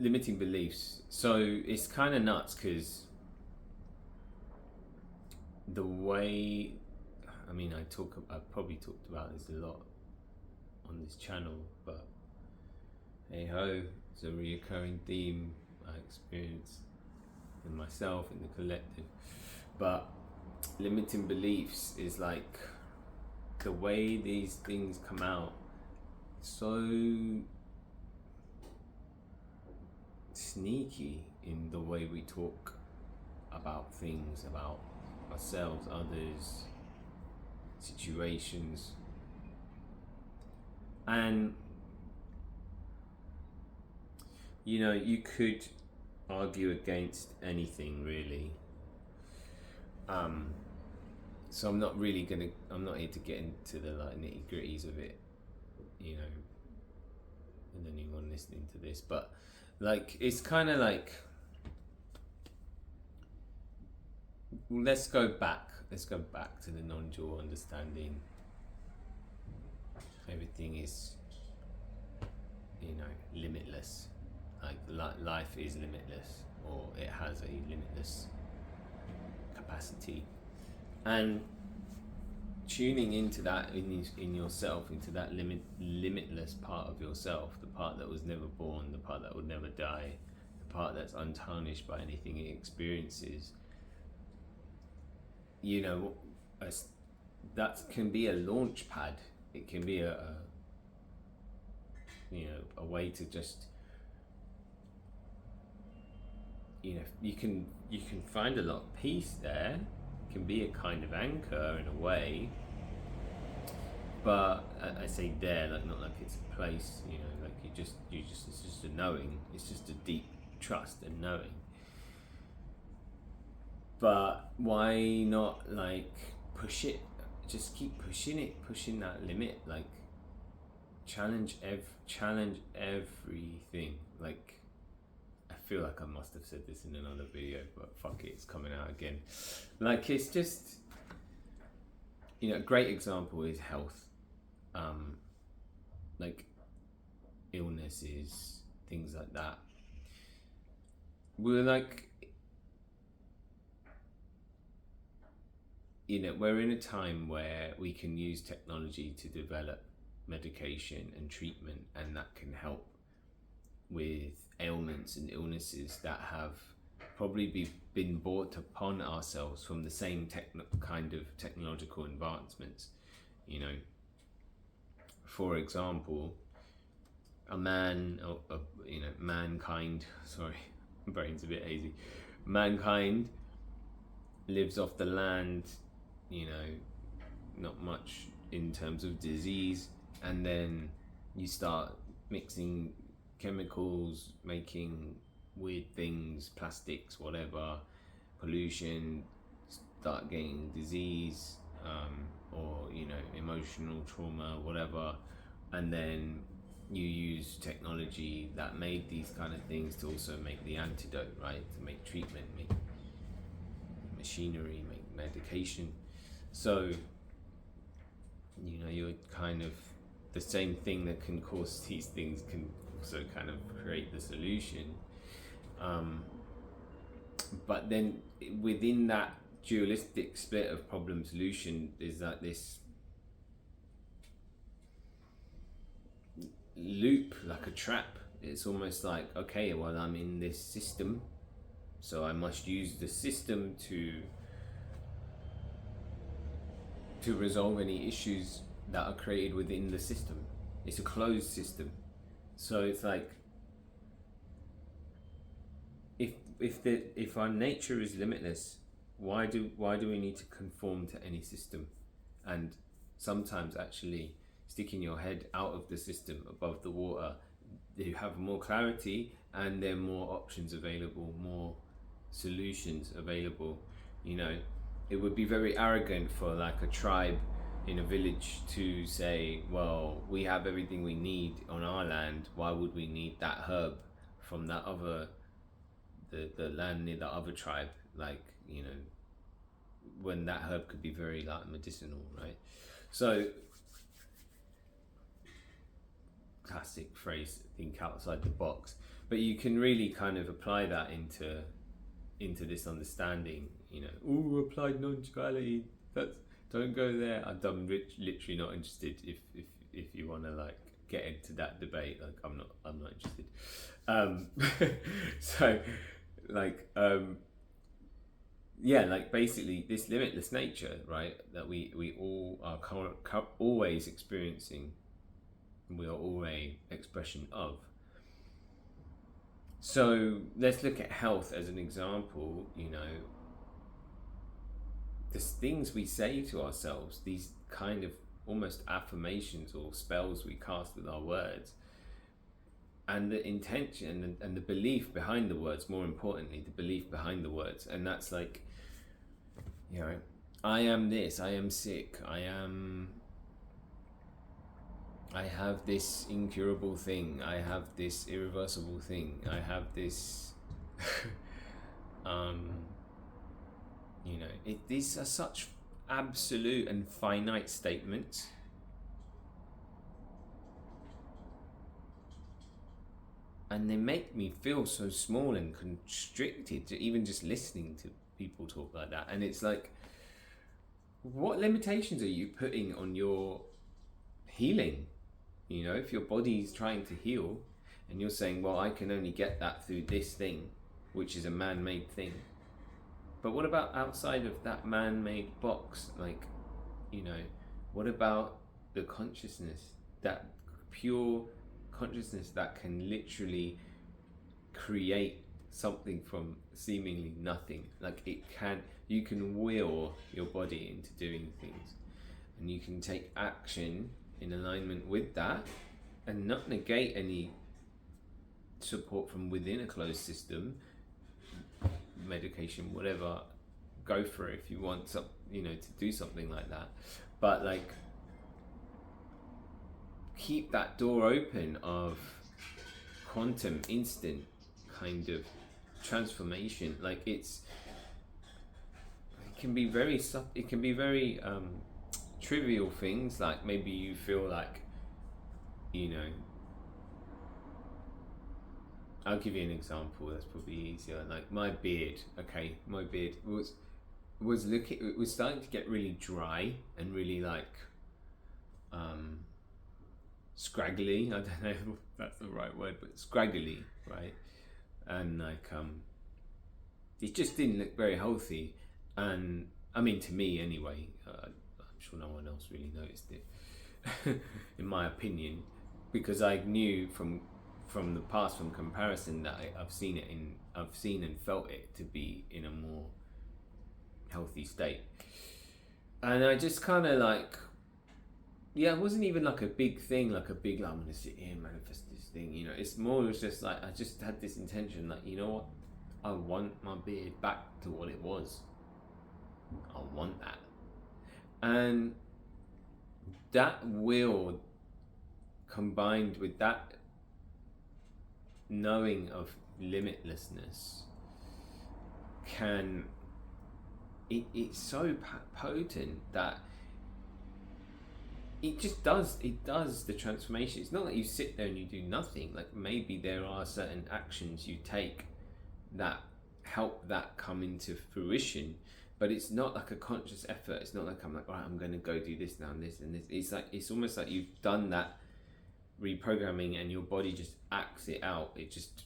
limiting beliefs. So it's kind of nuts because the way, I mean, I've probably talked about this a lot on this channel, but hey ho, it's a reoccurring theme I experience in myself, in the collective. But limiting beliefs is like the way these things come out, so sneaky in the way we talk about things, about ourselves, others, situations. And you know, you could argue against anything really. So I'm not here to get into the like nitty gritties of it, you know, and anyone listening to this, but like it's kind of like, let's go back to the non-dual understanding. Everything is, you know, limitless. Like life is limitless, or it has a limitless capacity. And tuning into that in yourself, into that limitless part of yourself, the part that was never born, the part that would never die, the part that's untarnished by anything it experiences, you know, that can be a launch pad. It can be a you know, a way to just, you know, you can find a lot of peace there. It can be a kind of anchor in a way, but I say there, like not like it's a place, you know, like it's just a knowing. It's just a deep trust and knowing. But why not like push it? Just keep pushing it, pushing that limit. Like challenge everything. Like, I feel like I must have said this in another video, but fuck it, it's coming out again. Like, it's just, you know, a great example is health. Like illnesses, things like that. We're like, you know, we're in a time where we can use technology to develop medication and treatment, and that can help with ailments and illnesses that have probably been brought upon ourselves from the same kind of technological advancements. You know, for example, mankind, sorry, brain's a bit hazy, mankind lives off the land, you know, not much in terms of disease, and then you start mixing chemicals, making weird things, plastics, whatever, pollution, start getting disease, or, you know, emotional trauma, whatever, and then you use technology that made these kind of things to also make the antidote, right? To make treatment, make machinery, make medication. So, you know, you're kind of, the same thing that can cause these things can also kind of create the solution. But then within that dualistic split of problem solution, there's like this loop, like a trap. It's almost like, okay, well, I'm in this system, so I must use the system to resolve any issues that are created within the system. It's a closed system. So it's like, if our nature is limitless, why do we need to conform to any system? And sometimes actually sticking your head out of the system, above the water, you have more clarity, and there are more options available, more solutions available. You know, it would be very arrogant for like a tribe in a village to say, well, we have everything we need on our land, why would we need that herb from that other, the land near the other tribe? Like, you know, when that herb could be very like medicinal, right? So classic phrase, think outside the box, but you can really kind of apply that into this understanding, you know. Oh, applied non-duality, that's, don't go there. I'm literally not interested. If you want to like get into that debate, like I'm not interested. So like yeah, like basically this limitless nature, right, that we all are always experiencing, we are all a expression of. So let's look at health as an example. You know, the things we say to ourselves, these kind of almost affirmations or spells we cast with our words, and the intention and the belief behind the words, more importantly, the belief behind the words. And that's like, you know, I am this, I am sick, I have this incurable thing, I have this irreversible thing, I have this you know, these are such absolute and finite statements. And they make me feel so small and constricted to even just listening to people talk like that. And it's like, what limitations are you putting on your healing? You know, if your body's trying to heal and you're saying, well, I can only get that through this thing, which is a man-made thing. But what about outside of that man-made box? Like, you know, what about the consciousness, that pure consciousness that can literally create something from seemingly nothing? Like you can will your body into doing things, and you can take action in alignment with that and not negate any support from within a closed system, medication, whatever. Go for it if you want some, you know, to do something like that, but like keep that door open of quantum instant kind of transformation. Like it can be very trivial things, like maybe you feel like, you know, I'll give you an example that's probably easier. Like my beard was starting to get really dry and really like scraggly. I don't know if that's the right word, but scraggly, right? And like it just didn't look very healthy. And I mean, to me anyway, I'm sure no one else really noticed it in my opinion, because I knew from the past, from comparison, that I've seen and felt it to be in a more healthy state. And I just kind of like, yeah, it wasn't even like a big thing, like I'm gonna sit here and manifest this thing, you know. It's more, it was just like I just had this intention, like, you know what, I want my beard back to what it was. I want that. And that will, combined with that knowing of limitlessness, it's so potent that it does the transformation. It's not like you sit there and you do nothing. Like maybe there are certain actions you take that help that come into fruition, but it's not like a conscious effort. It's not like I'm like, all right, I'm going to go do this now and this and this. It's like, it's almost like you've done that reprogramming and your body just acts it out. It just,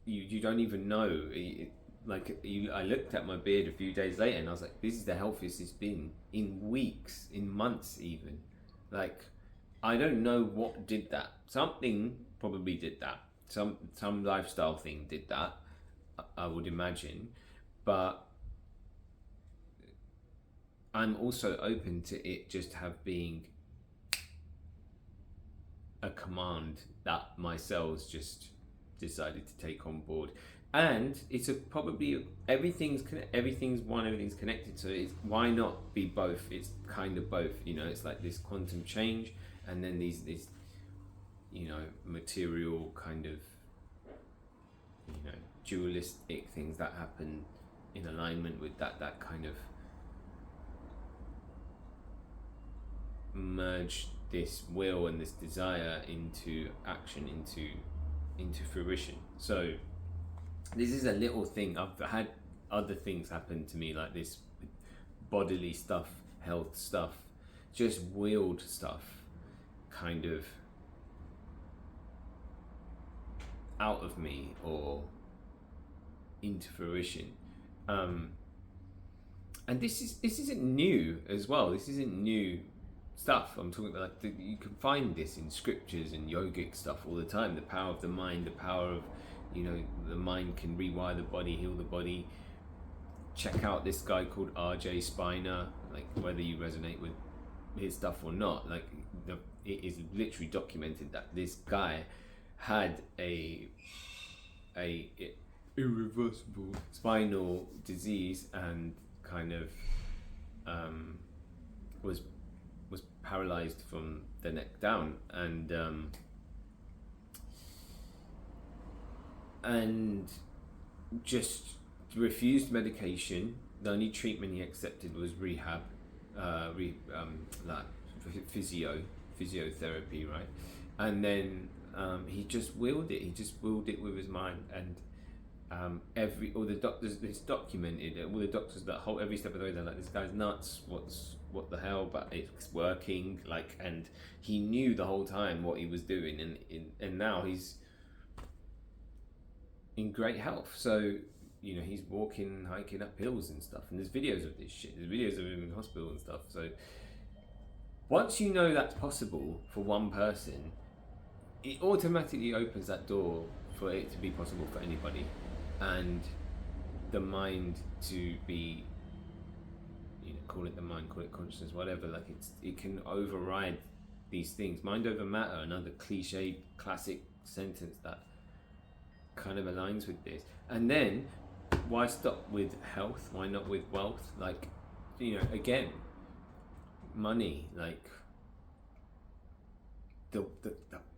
you don't even know. I looked at my beard a few days later and I was like, this is the healthiest it's been in weeks, in months even. Like, I don't know what did that. Something probably did that. Some lifestyle thing did that, I would imagine. But I'm also open to it just being a command that my cells just decided to take on board. And it's probably everything's one, everything's connected. So it's, why not be both? It's kind of both, you know. It's like this quantum change, and then these you know, material kind of, you know, dualistic things that happen in alignment with that kind of merged this will and this desire into action, into fruition. So this is a little thing. I've had other things happen to me like this, bodily stuff, health stuff, just willed stuff, kind of out of me or into fruition. And this isn't new as well. This isn't new stuff. I'm talking about, like, you can find this in scriptures and yogic stuff all the time. The power of the mind, the power of, the mind can rewire the body, heal the body. Check out this guy called R.J. Spiner, like, whether you resonate with his stuff or not. Like, it is literally documented that this guy had a irreversible spinal disease and kind of was paralyzed from the neck down, and just refused medication. The only treatment he accepted was rehab, like physiotherapy, right? And then he just willed it. He just willed it with his mind, and all the doctors, it's documented. All the doctors that hold every step of the way, they're like, this guy's nuts. What the hell? But it's working. Like, and he knew the whole time what he was doing, and now he's in great health. So he's walking, hiking up hills and stuff. And there's videos of this shit. There's videos of him in hospital and stuff. So once you know that's possible for one person, it automatically opens that door for it to be possible for anybody, and the mind to be, call it the mind, call it consciousness, whatever. Like, it can override these things. Mind over matter, another cliche classic sentence that kind of aligns with this. And then why stop with health? Why not with wealth? Like, again, money, like the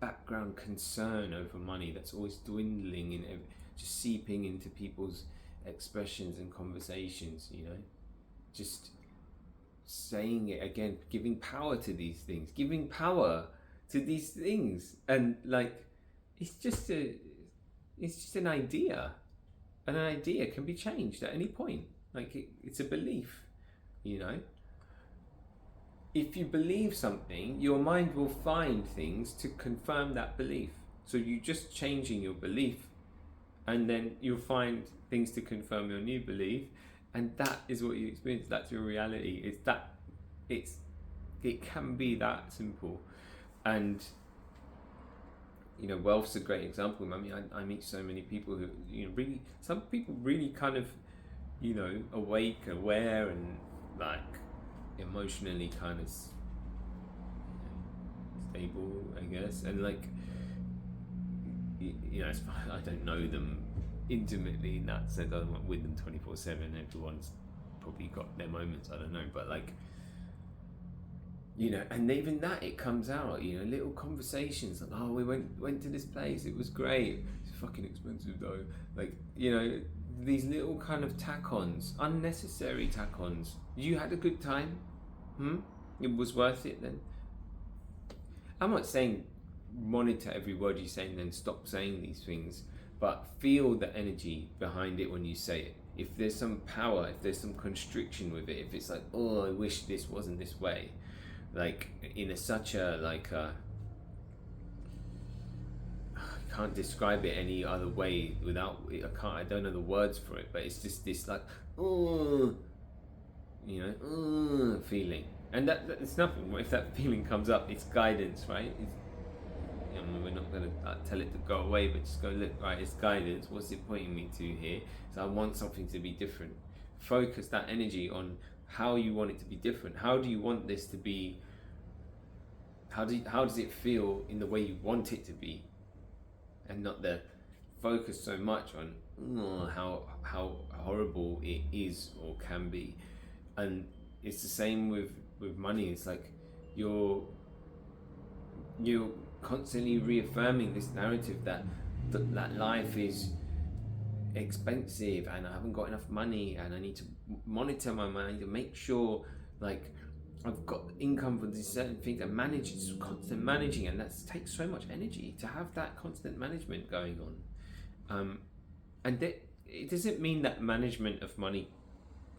background concern over money that's always dwindling and just seeping into people's expressions and conversations, just saying it again, giving power to these things, and like, it's just an idea, and an idea can be changed at any point. Like, it's a belief, If you believe something, your mind will find things to confirm that belief. So you're just changing your belief, and then you'll find things to confirm your new belief, and that is what you experience. That's your reality. It can be that simple. And wealth's a great example. I mean, I meet so many people who really, some people really kind of awake, aware, and like emotionally kind of stable, I guess. And like, I don't know them intimately in that sense. I'm not with them 24/7. Everyone's probably got their moments, I don't know, but like, and even that, it comes out, little conversations like, oh, we went to this place, it was great, it's fucking expensive though. Like, these little kind of tack-ons, unnecessary tack-ons. You had a good time? It was worth it then? I'm not saying monitor every word you say and then stop saying these things, but feel the energy behind it when you say it. If there's some power, if there's some constriction with it, if it's like, oh, I wish this wasn't this way, like in such a, like I can't describe it any other way without, I don't know the words for it, but it's just this like, oh, feeling. And that it's nothing. If that feeling comes up, it's guidance, right? We're not going to tell it to go away, but just go, look, right, it's guidance. What's it pointing me to here? So I want something to be different. Focus that energy on how you want it to be different. How do you want this to be? How does it feel in the way you want it to be? And not the focus so much on how horrible it is or can be. And it's the same with money. It's like you're constantly reaffirming this narrative that life is expensive, and I haven't got enough money, and I need to monitor my money to make sure, like, I've got income for these certain things and manage, it's constant managing, and that takes so much energy to have that constant management going on. And it doesn't mean that management of money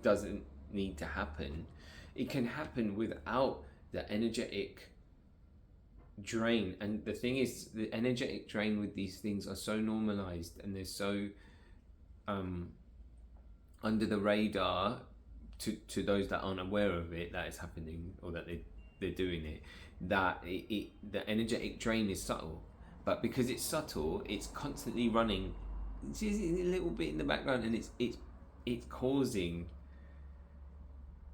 doesn't need to happen. It can happen without the energetic drain. And the thing is, the energetic drain with these things are so normalized, and they're so under the radar to those that aren't aware of it, that it's happening, or that they're doing it, that the energetic drain is subtle. But because it's subtle, it's constantly running just a little bit in the background, and it's causing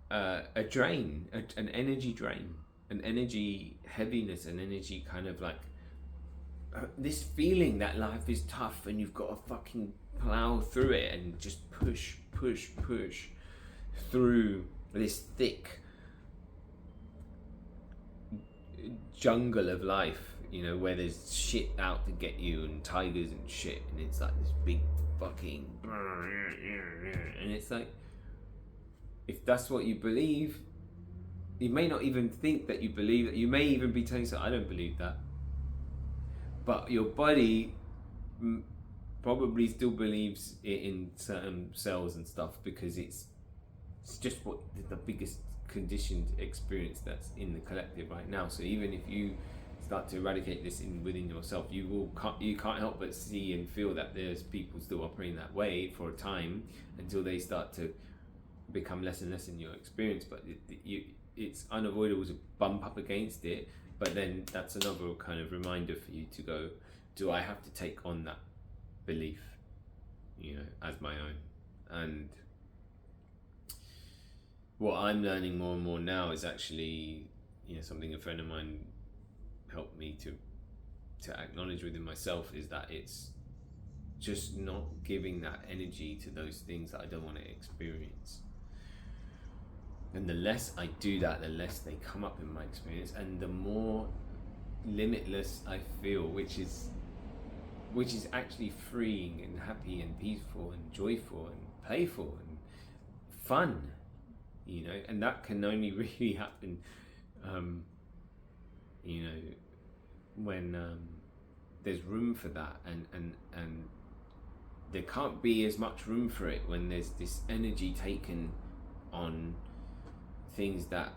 a drain, an energy drain, an energy heaviness, an energy kind of like this feeling that life is tough and you've got to fucking plow through it and just push through this thick jungle of life, you know, where there's shit out to get you and tigers and shit, and it's like this big fucking, and it's like, if that's what you believe, you may not even think that you believe that. You may even be telling yourself, I don't believe that, but your body probably still believes it in certain cells and stuff, because it's just what the biggest conditioned experience that's in the collective right now. So even if you start to eradicate this within yourself, you can't help but see and feel that there's people still operating that way for a time, until they start to become less and less in your experience. But it's unavoidable to bump up against it. But then that's another kind of reminder for you to go, do I have to take on that belief, you know, as my own? And what I'm learning more and more now is actually, you know, something a friend of mine helped me to acknowledge within myself, is that it's just not giving that energy to those things that I don't want to experience. And the less I do that, the less they come up in my experience, and the more limitless I feel, which is actually freeing and happy and peaceful and joyful and playful and fun, you know. And that can only really happen, you know, when there's room for that, and there can't be as much room for it when there's this energy taken on things that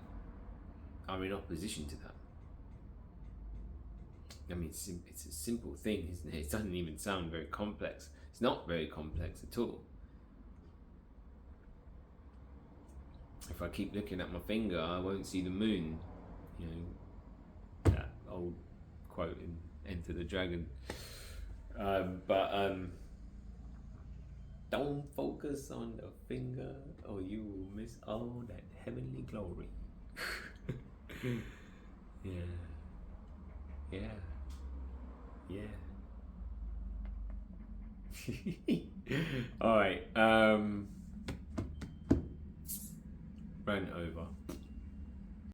are in opposition to that. I mean, it's a simple thing, isn't it? It doesn't even sound very complex. It's not very complex at all. If I keep looking at my finger, I won't see the moon. You know, that old quote in Enter the Dragon. Don't focus on the finger, or you will miss all that heavenly glory. Yeah. All right. Rant over.